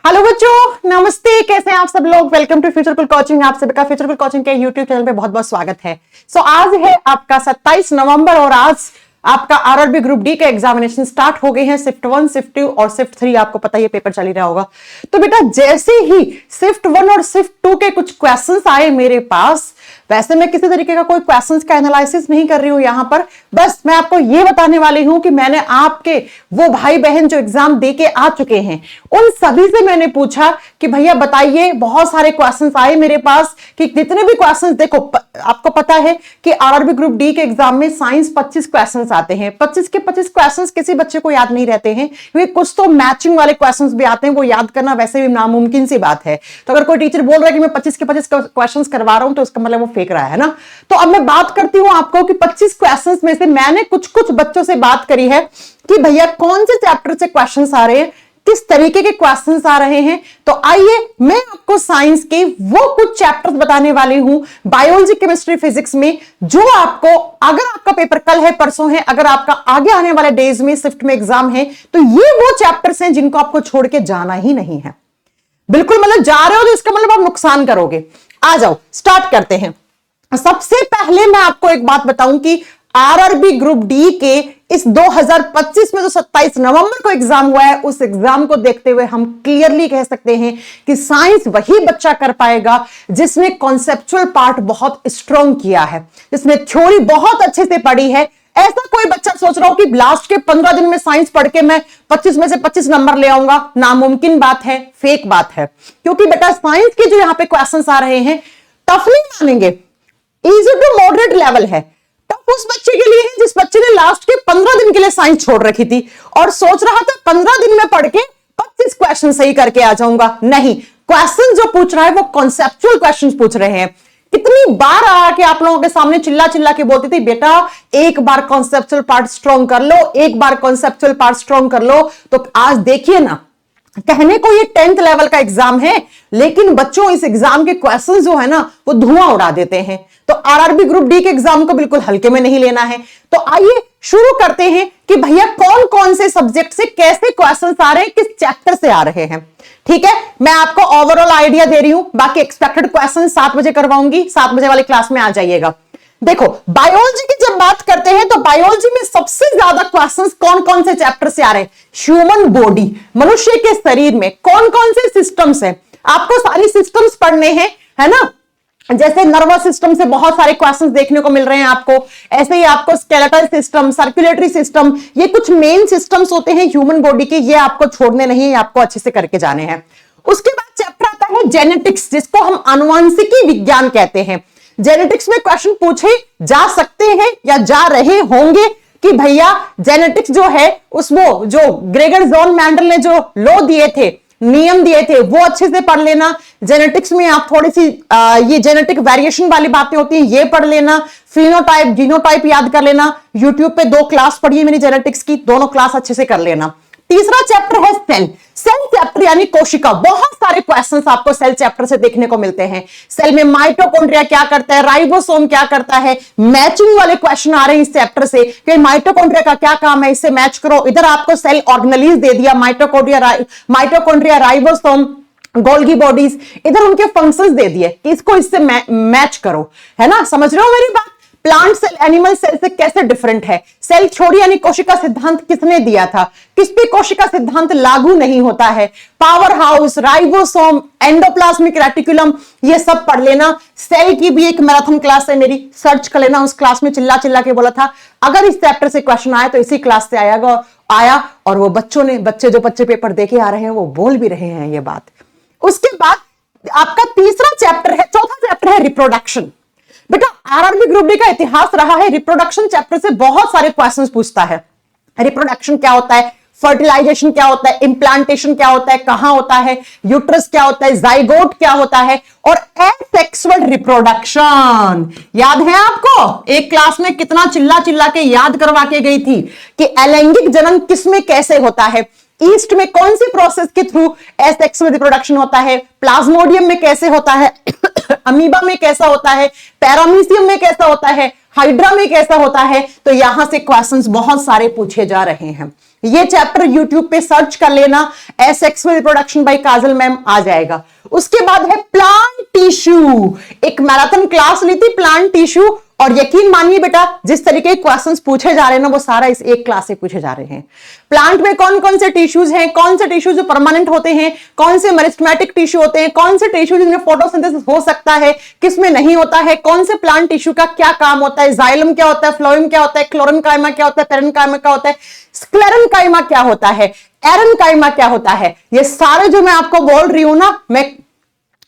Hello बच्चों, नमस्ते। कैसे हैं आप सब लोग। Welcome to Futureful coaching. आप सबका फ्यूचरफुल कोचिंग के यूट्यूब चैनल पे बहुत बहुत स्वागत है। आज है आपका 27 नवंबर और आज आपका आरआरबी ग्रुप डी का एग्जामिनेशन स्टार्ट हो गए हैं। शिफ्ट 1, शिफ्ट 2 और शिफ्ट 3 आपको पता ही पेपर चल ही रहा होगा। तो बेटा जैसे ही शिफ्ट 1 और शिफ्ट 2 के कुछ क्वेश्चंस आए मेरे पास, वैसे मैं किसी तरीके का कोई क्वेश्चंस का एनालिसिस नहीं कर रही हूं यहां पर, बस मैं आपको यह बताने वाली हूं कि मैंने आपके वो भाई बहन जो एग्जाम दे के आ चुके हैं उन सभी से मैंने पूछा कि भैया बताइए, बहुत सारे क्वेश्चंस आए मेरे पास कि जितने भी क्वेश्चंस, देखो आपको पता है कि आरआरबी ग्रुप डी के एग्जाम में साइंस 25 क्वेश्चंस आते हैं। 25 के 25 क्वेश्चंस किसी बच्चे को याद नहीं रहते हैं, क्योंकि कुछ तो मैचिंग वाले क्वेश्चंस भी आते हैं, वो याद करना वैसे भी नामुमकिन सी बात है। तो अगर कोई टीचर बोल रहा है कि मैं 25 के 25 क्वेश्चंस करवा रहा हूं तो उसका मतलब वो फेंक रहा है ना। तो अब मैं बात करती हूं आपको कि 25 क्वेश्चंस में से मैंने कुछ कुछ बच्चों से बात करी है कि भैया कौन से चैप्टर से क्वेश्चंस आ रहे हैं, किस तरीके के क्वेश्चंस आ रहे हैं। तो आइए मैं आपको साइंस के वो कुछ चैप्टर्स बताने वाली हूं बायोलॉजी, केमिस्ट्री, फिजिक्स में, जो आपको, अगर आपका पेपर कल है, परसों है, अगर आपका आगे आने वाले डेज में शिफ्ट में एग्जाम है, तो ये वो चैप्टर्स हैं जिनको आपको छोड़ के जाना ही नहीं है। बिल्कुल, मतलब जा रहे हो तो इसका मतलब आप नुकसान करोगे। आ जाओ स्टार्ट करते हैं। सबसे पहले मैं आपको एक बात बताऊं कि आरआरबी ग्रुप डी के इस 2025 में जो 27 नवंबर को एग्जाम हुआ है, उस एग्जाम को देखते हुए हम क्लियरली कह सकते हैं कि साइंस वही बच्चा कर पाएगा जिसने कॉन्सेप्चुअल पार्ट बहुत स्ट्रॉन्ग किया है, जिसने थ्योरी बहुत अच्छे से पढ़ी है। ऐसा कोई बच्चा सोच रहा हो कि लास्ट के 15 दिन में साइंस पढ़ के मैं 25 में से 25 नंबर ले आऊंगा, नामुमकिन बात है, फेक बात है। क्योंकि बेटा साइंस के जो यहां पे क्वेश्चंस आ रहे हैं, टफ नहीं मानेंगे, इजी टू मॉडरेट लेवल है। टफ उस बच्चे के लिए है जिस बच्चे ने लास्ट के 15 दिन के लिए साइंस छोड़ रखी थी और सोच रहा था 15 दिन में पढ़ के 25 क्वेश्चन सही करके आ जाऊंगा। नहीं, क्वेश्चन जो पूछ रहा है वो कॉन्सेप्चुअल क्वेश्चन पूछ रहे हैं। कितनी बार आके आप लोगों के सामने चिल्ला चिल्ला के बोलती थी, बेटा एक बार कॉन्सेप्चुअल पार्ट स्ट्रॉन्ग कर लो, एक बार कॉन्सेप्चुअल पार्ट स्ट्रॉन्ग कर लो। तो आज देखिए ना, कहने को ये 10th लेवल का एग्जाम है, लेकिन बच्चों इस एग्जाम के क्वेश्चंस जो है ना वो धुआं उड़ा देते हैं। तो आरआरबी ग्रुप डी के एग्जाम को बिल्कुल हल्के में नहीं लेना है। तो आइए शुरू करते हैं कि भैया कौन कौन से सब्जेक्ट से कैसे क्वेश्चंस आ रहे हैं, किस चैप्टर से आ रहे हैं। ठीक है, मैं आपको ओवरऑल आइडिया दे रही हूं, बाकी एक्सपेक्टेड क्वेश्चन 7 बजे करवाऊंगी, 7 बजे वाली क्लास में आ जाइएगा। देखो बायोलॉजी की जब बात करते हैं तो बायोलॉजी में सबसे ज्यादा क्वेश्चंस कौन कौन से चैप्टर से आ रहे हैं। ह्यूमन बॉडी, मनुष्य के शरीर में कौन कौन से सिस्टम्स हैं, आपको सारी सिस्टम्स पढ़ने हैं, है ना। जैसे नर्वस सिस्टम से बहुत सारे क्वेश्चंस देखने को मिल रहे हैं आपको, ऐसे ही आपको स्केलेटल सिस्टम, सर्कुलेटरी सिस्टम, ये कुछ मेन सिस्टम्स होते हैं ह्यूमन बॉडी के, ये आपको छोड़ने नहीं है, आपको अच्छे से करके जाने हैं। उसके बाद चैप्टर आता है जेनेटिक्स, जिसको हम आनुवंशिकी विज्ञान कहते हैं। जेनेटिक्स में क्वेश्चन पूछे जा सकते हैं या जा रहे होंगे कि भैया जेनेटिक्स जो है उसको जो ग्रेगर जॉन मेंडल ने जो लॉ दिए थे, नियम दिए थे, वो अच्छे से पढ़ लेना। जेनेटिक्स में आप थोड़ी सी ये जेनेटिक वेरिएशन वाली बातें होती हैं, ये पढ़ लेना। फिनोटाइप, जीनोटाइप याद कर लेना। यूट्यूब पे 2 क्लास पढ़िए मेरी जेनेटिक्स की, दोनों क्लास अच्छे से कर लेना। तीसरा चैप्टर है सेल। सेल चैप्टर यानी कोशिका। बहुत सारे क्वेश्चंस आपको सेल चैप्टर से देखने को मिलते हैं। सेल में माइटोकॉन्ड्रिया क्या करता है, राइबोसोम क्या करता है, मैचिंग वाले क्वेश्चन आ रहे हैं इस चैप्टर से कि माइटोकॉन्ड्रिया का क्या काम है, इससे मैच करो। इधर आपको सेल ऑर्गेनेलिज दे दिया, माइटोकॉन्ड्रिया, राइबोसोम, गोल्गी बॉडीज, इधर उनके फंक्शंस दे दिए कि इसको इससे मैच करो, है ना। समझ रहे हो मेरी बात। प्लांट सेल एनिमल सेल से कैसे डिफरेंट है। सेल थ्योरी यानी कोशिका सिद्धांत किसने दिया था, किस पे कोशिका सिद्धांत लागू नहीं होता है। Power house, ribosome, endoplasmic reticulum, ये सब पढ़ लेना। सेल की भी एक मैराथन क्लास है मेरी, सर्च कर लेना। उस क्लास में चिल्ला चिल्ला के बोला था अगर इस चैप्टर से क्वेश्चन आया तो इसी क्लास से आया और वो बच्चे पेपर देके आ रहे हैं वो बोल भी रहे हैं ये बात। उसके बाद आपका तीसरा चैप्टर है, चौथा चैप्टर है रिप्रोडक्शन। बेटा आरआरबी ग्रुप डी का इतिहास रहा है, रिप्रोडक्शन चैप्टर से बहुत सारे क्वेश्चंस पूछता है। रिप्रोडक्शन क्या होता है, फर्टिलाइजेशन क्या होता है, इंप्लांटेशन क्या होता है, कहां होता है, यूट्रस क्या होता है, जाइगोट क्या होता है, और एसेक्सुअल रिप्रोडक्शन। याद है आपको एक क्लास में कितना चिल्ला चिल्ला के याद करवा के गई थी कि अलैंगिक जनन किसमें कैसे होता है, ईस्ट में कौन सी प्रोसेस के थ्रू एसेक्सुअल रिप्रोडक्शन होता है, प्लाज्मोडियम में कैसे होता है, अमीबा में कैसा होता है, पैरामीशियम में कैसा होता है, हाइड्रा में कैसा होता है। तो यहां से क्वेश्चंस बहुत सारे पूछे जा रहे हैं। ये चैप्टर यूट्यूब पे सर्च कर लेना, asexual reproduction by Kajal ma'am आ जाएगा। उसके बाद है प्लांट टिश्यू, एक मैराथन क्लास ली थी प्लांट टिश्यू, और यकीन मानिए बेटा जिस तरीके के क्वेश्चंस पूछे जा रहे हैं ना वो सारा इस एक क्लास से पूछे जा रहे हैं। प्लांट में कौन कौन से टिश्यूज हैं, कौन से टिश्यूज जो परमानेंट होते हैं, कौन से मेरिस्टेमेटिक टिश्यू होते हैं, कौन से टिश्यू जिनमें फोटोसिंथेसिस हो सकता है, किसमें नहीं होता है, कौन से प्लांट टिश्यू का क्या काम होता है, जाइलम क्या होता है, फ्लोएम क्या होता है, क्लोरेनकाइमा क्या होता है, पेरेन्काइमा क्या होता है, स्क्लेरेन्काइमा क्या होता है, एरेन्काइमा क्या होता है, ये सारे जो मैं आपको बोल रही हूं ना, मैं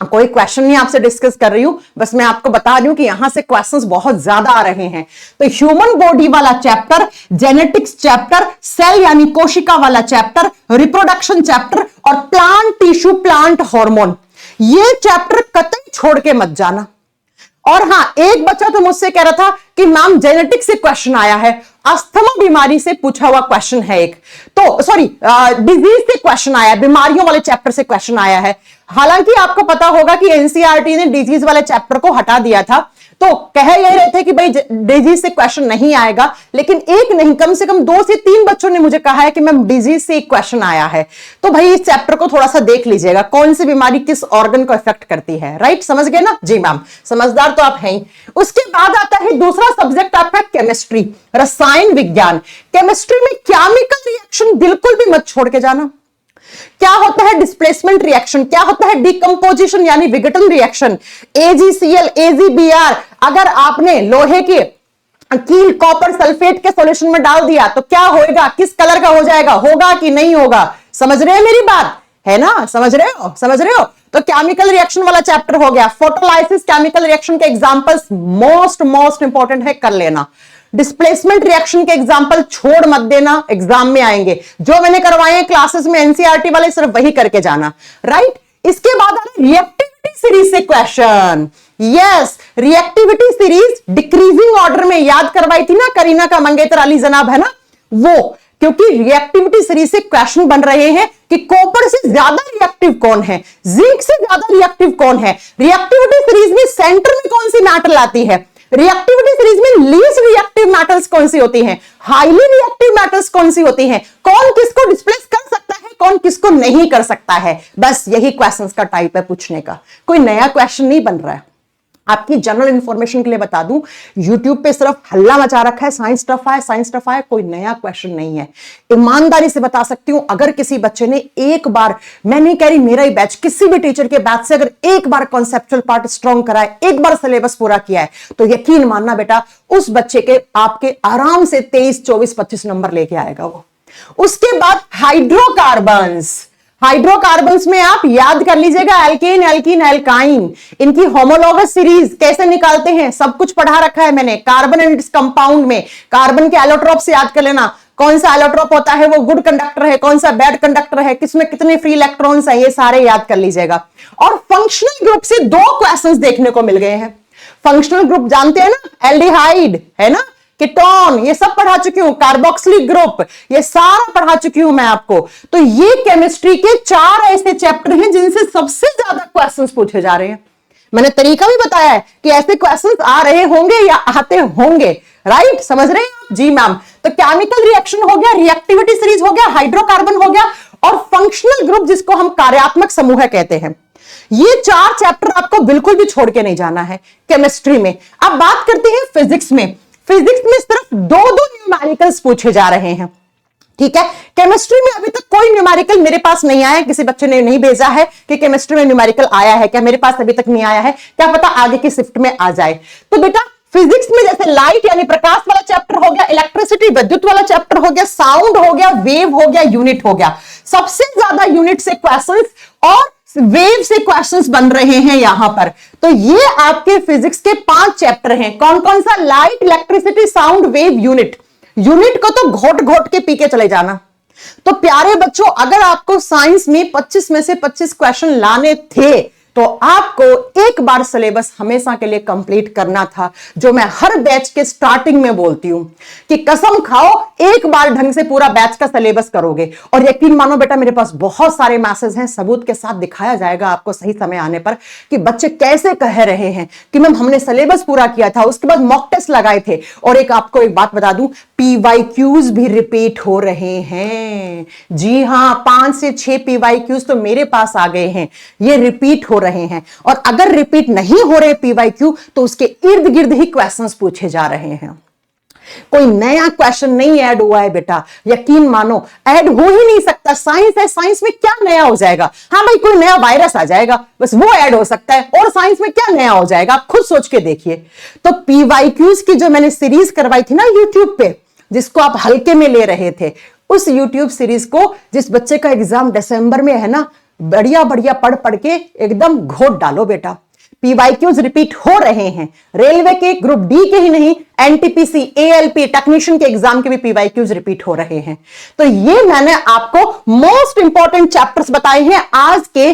कोई क्वेश्चन नहीं आपसे डिस्कस कर रही हूं, बस मैं आपको बता रही हूं कि यहां से क्वेश्चंस बहुत ज्यादा आ रहे हैं। तो ह्यूमन बॉडी वाला चैप्टर, जेनेटिक्स चैप्टर, सेल यानी कोशिका वाला चैप्टर, रिप्रोडक्शन चैप्टर और प्लांट टिश्यू प्लांट हार्मोन, ये चैप्टर कतई छोड़ के मत जाना। और हां, एक बच्चा तो मुझसे कह रहा था कि मैम जेनेटिक्स से क्वेश्चन आया है, अस्थमा बीमारी से पूछा हुआ क्वेश्चन है एक, तो सॉरी डिजीज से क्वेश्चन आया, बीमारियों वाले चैप्टर से क्वेश्चन आया है। हालांकि आपको पता होगा कि एनसीईआरटी ने डिजीज वाले चैप्टर को हटा दिया था, तो कह ये रहे थे कि भाई डिजीज से क्वेश्चन नहीं आएगा, लेकिन एक नहीं कम से कम 2 से 3 बच्चों ने मुझे कहा है कि मैम डिजीज से एक क्वेश्चन आया है। तो भाई इस चैप्टर को थोड़ा सा देख लीजिएगा, कौन सी बीमारी किस ऑर्गन को इफेक्ट करती है। राइट, समझ गए ना? जी मैम, समझदार तो आप हैं ही। उसके बाद आता है दूसरा सब्जेक्ट आपका केमिस्ट्री, रसायन विज्ञान। केमिस्ट्री में केमिकल रिएक्शन बिल्कुल भी मत छोड़ के जाना। क्या होता है डिस्प्लेसमेंट रिएक्शन, क्या होता है डिकम्पोजिशन यानी विघटन रिएक्शन, AgCl AgBr, अगर आपने लोहे के कील कॉपर सल्फेट के सॉल्यूशन में डाल दिया तो क्या होएगा, किस कलर का हो जाएगा, होगा कि नहीं होगा? समझ रहे हैं मेरी बात, है ना? समझ रहे हो, समझ रहे हो? तो केमिकल रिएक्शन वाला चैप्टर हो गया। फोटोलाइसिस केमिकल रिएक्शन के एग्जांपल्स मोस्ट इंपॉर्टेंट है, कर लेना। डिस्प्लेसमेंट रिएक्शन के एग्जांपल छोड़ मत देना, एग्जाम में आएंगे। जो मैंने करवाए हैं क्लासेस में एनसीईआरटी वाले, सिर्फ वही करके जाना। राइट, इसके बाद आ रहा रिएक्टिविटी सीरीज से question. Yes, reactivity series decreasing order में याद करवाई थी ना करीना का मंगेतर अली जनाब, है ना वो, क्योंकि रिएक्टिविटी सीरीज से क्वेश्चन बन रहे हैं कि कॉपर से ज्यादा रिएक्टिव कौन है, जिंक से ज्यादा रिएक्टिव कौन है, रिएक्टिविटी सीरीज में सेंटर में कौन सी मेटल आती है, रिएक्टिविटी सीरीज में लीस्ट रिएक्टिव मेटल्स कौन सी होती हैं, हाईली रिएक्टिव मेटल्स कौन सी होती हैं, कौन किसको डिस्प्लेस कर सकता है, कौन किसको नहीं कर सकता है। बस यही क्वेश्चंस का टाइप है पूछने का, कोई नया क्वेश्चन नहीं बन रहा है। आपकी जनरल इंफॉर्मेशन के लिए बता दूं, YouTube पे सिर्फ हल्ला मचा रखा है, साइंस टफ है, साइंस टफ है, कोई नया क्वेश्चन नहीं है। ईमानदारी से बता सकती हूं, अगर किसी बच्चे ने एक बार, मैं नहीं कह रही मेरा ही बैच, किसी भी टीचर के बैच से अगर एक बार कॉन्सेप्चुअल पार्ट स्ट्रॉन्ग करा है, एक बार सिलेबस पूरा किया है, तो यकीन मानना बेटा उस बच्चे के आपके आराम से 23, 24, 25 नंबर लेके आएगा वो। उसके बाद हाइड्रोकार्बन्स, हाइड्रोकार्बन्स में आप याद कर लीजिएगा एल्केन, एल्कीन, एल्काइन, इनकी होमोलॉगस सीरीज कैसे निकालते हैं सब कुछ पढ़ा रखा है मैंने। कार्बन एंड कंपाउंड में कार्बन के एलोट्रोप से याद कर लेना, कौन सा एलोट्रोप होता है वो गुड कंडक्टर है, कौन सा बैड कंडक्टर है, किसमें कितने फ्री इलेक्ट्रॉन्स हैं, ये सारे याद कर लीजिएगा। और फंक्शनल ग्रुप से 2 क्वेश्चंस देखने को मिल गए हैं। फंक्शनल ग्रुप जानते हैं ना, एल्डिहाइड है ना, कीटोन, ये सब पढ़ा चुकी हूं, कार्बोक्सिलिक ग्रुप, ये सारा पढ़ा चुकी हूं मैं आपको। तो ये केमिस्ट्री के 4 ऐसे चैप्टर हैं जिनसे सबसे ज्यादा क्वेश्चंस पूछे जा रहे हैं। मैंने तरीका भी बताया है कि ऐसे क्वेश्चंस आ रहे होंगे या आते होंगे। राइट, समझ रहे हैं? जी मैम। तो केमिकल रिएक्शन हो गया, रिएक्टिविटी सीरीज हो गया, हाइड्रोकार्बन हो गया, और फंक्शनल ग्रुप जिसको हम कार्यात्मक समूह कहते हैं। ये 4 चैप्टर आपको बिल्कुल भी छोड़ के नहीं जाना है केमिस्ट्री में। अब बात करते हैं फिजिक्स में। फिजिक्स में सिर्फ 2 न्यूमेरिकल्स पूछे जा रहे हैं, ठीक है। केमिस्ट्री में अभी तक कोई न्यूमेरिकल मेरे पास नहीं आया, किसी बच्चे ने नहीं भेजा है कि केमिस्ट्री में न्यूमेरिकल आया है क्या, मेरे पास अभी तक नहीं आया है, क्या पता आगे की शिफ्ट में आ जाए। तो बेटा फिजिक्स में जैसे लाइट यानी प्रकाश वाला चैप्टर हो गया, इलेक्ट्रिसिटी विद्युत वाला चैप्टर हो गया, साउंड हो गया, वेव हो गया, यूनिट हो गया। सबसे ज्यादा यूनिट से क्वेश्चंस और वेव से क्वेश्चंस बन रहे हैं यहां पर। तो ये आपके फिजिक्स के 5 चैप्टर हैं। कौन कौन सा? Light, electricity, sound, wave, unit. Unit को तो घोट घोट के पी के चले जाना। तो प्यारे बच्चों, अगर आपको साइंस में 25 में से 25 क्वेश्चन लाने थे तो आपको एक बार सिलेबस हमेशा के लिए कंप्लीट करना था, जो मैं हर बैच के स्टार्टिंग में बोलती हूं कि कसम खाओ एक बार ढंग से पूरा बैच का सिलेबस करोगे। और यकीन मानो बेटा, मेरे पास बहुत सारे मैसेज हैं, सबूत के साथ दिखाया जाएगा आपको सही समय आने पर कि बच्चे कैसे कह रहे हैं कि मैम हमने सिलेबस पूरा किया था, उसके बाद मॉक टेस्ट लगाए थे। और एक आपको एक बात बता दूं, पीवाईक्यूज भी रिपीट हो रहे हैं। जी हां, 5 से 6 पीवाईक्यूज तो मेरे पास आ गए हैं, ये रिपीट हो रहे हैं। और अगर रिपीट नहीं हो रहे पीवाईक्यू तो उसके इर्द गिर्द ही क्वेश्चंस पूछे जा रहे हैं। कोई नया क्वेश्चन नहीं ऐड हुआ है बेटा, यकीन मानो ऐड हो ही नहीं सकता। साइंस है, साइंस में क्या नया हो जाएगा? हाँ भाई, कोई नया वायरस आ जाएगा, बस वो ऐड हो सकता है, और साइंस में क्या नया हो जाएगा? आप खुद सोच के देखिए। तो पीवाईक्यूज की जो मैंने सीरीज करवाई थी ना यूट्यूब पे, जिसको आप हल्के में ले रहे थे, उस यूट्यूब सीरीज को जिस बच्चे का एग्जाम दिसंबर में है ना, बढ़िया बढ़िया पढ़ पढ़ के एकदम घोट डालो बेटा। पीवाईक्यूज रिपीट हो रहे हैं, रेलवे के ग्रुप डी के ही नहीं, एनटीपीसी, एएलपी, टेक्नीशियन के एग्जाम के भी पीवाईक्यूज रिपीट हो रहे हैं। तो ये मैंने आपको मोस्ट इंपॉर्टेंट चैप्टर्स बताए हैं आज के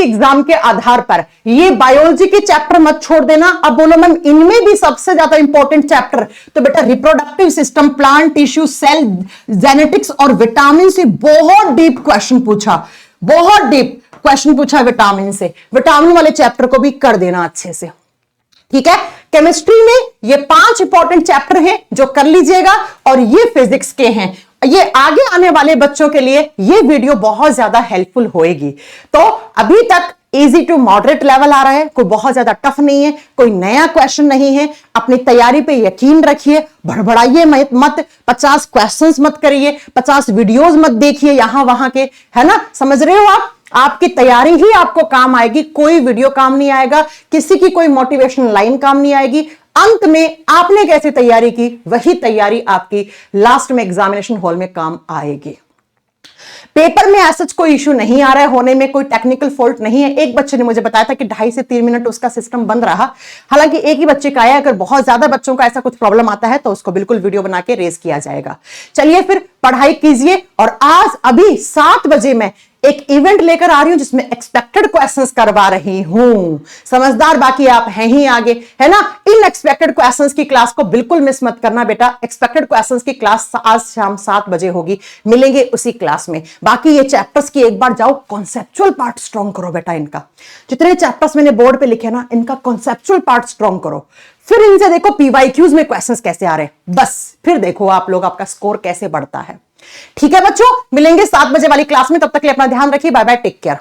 एग्जाम के आधार पर। ये बायोलॉजी के चैप्टर मत छोड़ देना। अब बोलो मैम इनमें भी सबसे ज्यादा इंपॉर्टेंट चैप्टर, तो बेटा reproductive system, plant tissue, cell, genetics और विटामिन से बहुत डीप क्वेश्चन पूछा, बहुत डीप क्वेश्चन पूछा विटामिन से। विटामिन वाले चैप्टर को भी कर देना अच्छे से, ठीक है। केमिस्ट्री में ये 5 इंपॉर्टेंट चैप्टर हैं जो कर लीजिएगा, और ये फिजिक्स के हैं। ये आगे आने वाले बच्चों के लिए ये वीडियो बहुत ज्यादा हेल्पफुल होएगी। तो अभी तक इजी टू मॉडरेट लेवल आ रहा है, कोई बहुत ज्यादा टफ नहीं है, कोई नया क्वेश्चन नहीं है। अपनी तैयारी पे यकीन रखिए, भड़बड़ाइए मत, 50 क्वेश्चंस मत करिए, 50 वीडियोस मत देखिए यहां वहां के, है ना। समझ रहे हो आप? आपकी तैयारी ही आपको काम आएगी, कोई वीडियो काम नहीं आएगा, किसी की कोई मोटिवेशनल लाइन काम नहीं आएगी। अंत में आपने कैसे तैयारी की, वही तैयारी आपकी लास्ट में एग्जामिनेशन हॉल में काम आएगी। पेपर में ऐसा कोई इश्यू नहीं आ रहा है, होने में कोई टेक्निकल फॉल्ट नहीं है। एक बच्चे ने मुझे बताया था कि 2.5 से 3 मिनट उसका सिस्टम बंद रहा, हालांकि एक ही बच्चे का आया। अगर बहुत ज्यादा बच्चों का ऐसा कुछ प्रॉब्लम आता है तो उसको बिल्कुल वीडियो बना के रेज किया जाएगा। चलिए फिर पढ़ाई कीजिए। और आज अभी 7 बजे मैं एक इवेंट लेकर आ रही हूं जिसमें एक्सपेक्टेड क्वेश्चंस करवा रही हूं। समझदार बाकी आप हैं ही आगे, है ना। इन एक्सपेक्टेड क्वेश्चंस की क्लास को बिल्कुल मिस मत करना बेटा। एक्सपेक्टेड क्वेश्चंस की क्लास आज शाम 7 बजे होगी, मिलेंगे उसी क्लास में। बाकी ये चैप्टर्स की एक बार जाओ, कॉन्सेप्चुअल पार्ट स्ट्रॉन्ग करो बेटा। इनका जितने चैप्टर्स मैंने बोर्ड पे लिखे ना, इनका कॉन्सेप्चुअल पार्ट स्ट्रॉन्ग करो। फिर इनसे देखो पीवाईक्यूज में क्वेश्चंस कैसे आ रहे हैं, बस फिर देखो आप लोग आपका स्कोर कैसे बढ़ता है। ठीक है बच्चों, मिलेंगे 7 बजे वाली क्लास में। तब तक के लिए अपना ध्यान रखिए। Bye bye, take care.